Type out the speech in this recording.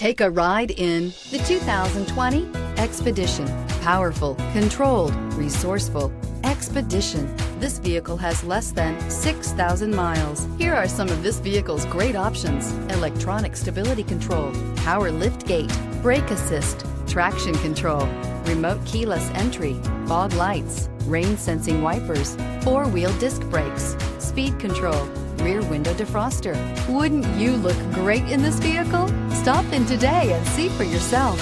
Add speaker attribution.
Speaker 1: Take a ride in the 2020 Expedition. Powerful, controlled, resourceful. Expedition. This vehicle has less than 6,000 miles. Here are some of this vehicle's great options: electronic stability control, power liftgate, brake assist, traction control, remote keyless entry, fog lights, rain sensing wipers, four-wheel disc brakes, speed control, rear window defroster. Wouldn't you look great in this vehicle? Stop in today and see for yourself.